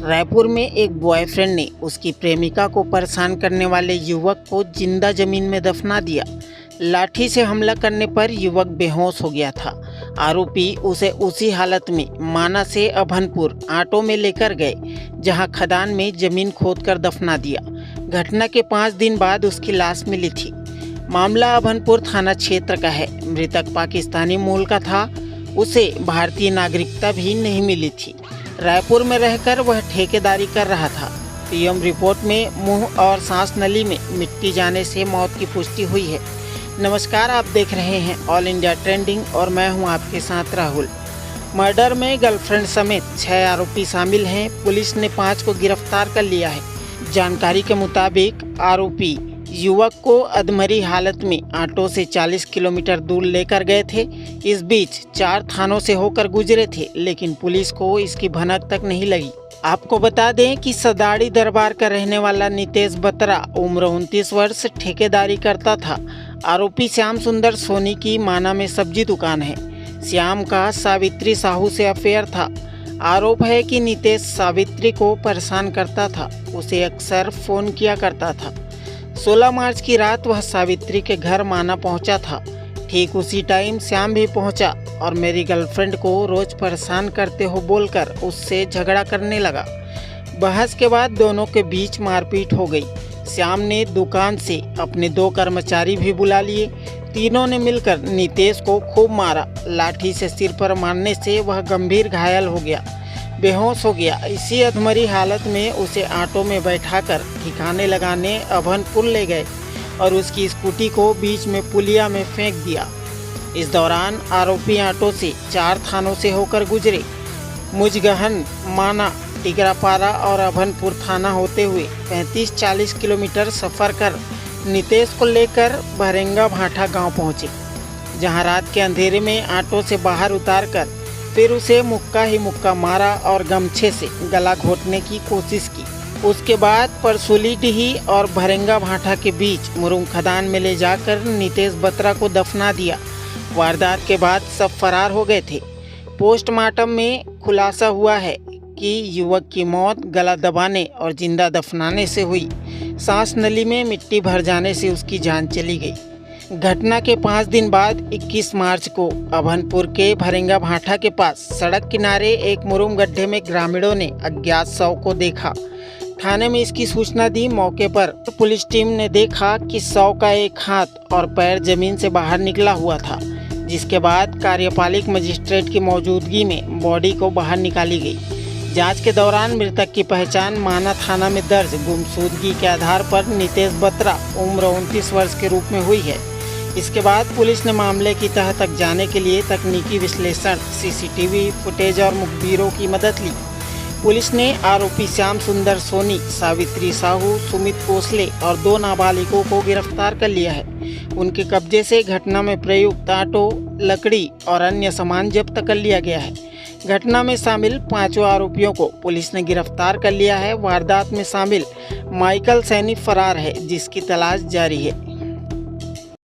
रायपुर में एक बॉयफ्रेंड ने उसकी प्रेमिका को परेशान करने वाले युवक को जिंदा जमीन में दफना दिया। लाठी से हमला करने पर युवक बेहोश हो गया था। आरोपी उसे उसी हालत में माना से अभनपुर ऑटो में लेकर गए, जहां खदान में जमीन खोदकर दफना दिया। घटना के 5 दिन बाद उसकी लाश मिली थी। मामला अभनपुर थाना क्षेत्र का है। मृतक पाकिस्तानी मूल का था। उसे भारतीय नागरिकता भी नहीं मिली थी। रायपुर में रहकर वह ठेकेदारी कर रहा था। पीएम रिपोर्ट में मुंह और सांस नली में मिट्टी जाने से मौत की पुष्टि हुई है। नमस्कार, आप देख रहे हैं ऑल इंडिया ट्रेंडिंग और मैं हूं आपके साथ राहुल। मर्डर में गर्लफ्रेंड समेत 6 आरोपी शामिल हैं। पुलिस ने 5 को गिरफ्तार कर लिया है। जानकारी के मुताबिक आरोपी युवक को अधमरी हालत में ऑटो से 40 किलोमीटर दूर लेकर गए थे। इस बीच 4 थानों से होकर गुजरे थे, लेकिन पुलिस को इसकी भनक तक नहीं लगी। आपको बता दें कि सदाड़ी दरबार का रहने वाला नितेश बत्रा उम्र 29 वर्ष ठेकेदारी करता था। आरोपी श्याम सुंदर सोनी की माना में सब्जी दुकान है। श्याम का सावित्री साहू से अफेयर था। आरोप है कि नितेश सावित्री को परेशान करता था, उसे अक्सर फ़ोन किया करता था। 16 मार्च की रात वह सावित्री के घर माना पहुंचा था। ठीक उसी टाइम श्याम भी पहुंचा और मेरी गर्लफ्रेंड को रोज परेशान करते हो बोलकर उससे झगड़ा करने लगा। बहस के बाद दोनों के बीच मारपीट हो गई। श्याम ने दुकान से अपने 2 कर्मचारी भी बुला लिए। तीनों ने मिलकर नितेश को खूब मारा। लाठी से सिर पर मारने से वह गंभीर घायल हो गया, बेहोश हो गया। इसी अधमरी हालत में उसे ऑटो में बैठाकर ठिकाने लगाने अभनपुर ले गए और उसकी स्कूटी को बीच में पुलिया में फेंक दिया। इस दौरान आरोपी ऑटो से 4 थानों से होकर गुजरे। मुजगहन, माना, टिकरापारा और अभनपुर थाना होते हुए 35-40 किलोमीटर सफ़र कर नितेश को लेकर भरेंगा भाटा गांव पहुंचे, जहां रात के अंधेरे में ऑटो से बाहर उतार कर फिर उसे मुक्का ही मुक्का मारा और गमछे से गला घोटने की कोशिश की। उसके बाद परसुलीडीही और भरेंगा भाटा के बीच मुरुम खदान में ले जाकर नितेश बत्रा को दफना दिया। वारदात के बाद सब फरार हो गए थे। पोस्टमार्टम में खुलासा हुआ है कि युवक की मौत गला दबाने और जिंदा दफनाने से हुई। सांस नली में मिट्टी भर जाने से उसकी जान चली गई। घटना के 5 दिन बाद 21 मार्च को अभनपुर के भरेंगा भाटा के पास सड़क किनारे एक मुरुम गड्ढे में ग्रामीणों ने अज्ञात शव को देखा। थाने में इसकी सूचना दी। मौके पर पुलिस टीम ने देखा कि शव का एक हाथ और पैर जमीन से बाहर निकला हुआ था, जिसके बाद कार्यपालिक मजिस्ट्रेट की मौजूदगी में बॉडी को बाहर निकाली गई। जांच के दौरान मृतक की पहचान माना थाना में दर्ज गुमशुदगी के आधार पर नितेश बत्रा उम्र 29 वर्ष के रूप में हुई है। इसके बाद पुलिस ने मामले की तह तक जाने के लिए तकनीकी विश्लेषण, सीसीटीवी फुटेज और मुखबिरों की मदद ली। पुलिस ने आरोपी श्याम सुंदर सोनी, सावित्री साहू, सुमित कोसले और 2 नाबालिगों को गिरफ्तार कर लिया है। उनके कब्जे से घटना में प्रयुक्त ऑटो, लकड़ी और अन्य सामान जब्त कर लिया गया है। घटना में शामिल 5 आरोपियों को पुलिस ने गिरफ्तार कर लिया है। वारदात में शामिल माइकल सैनी फरार है, जिसकी तलाश जारी है।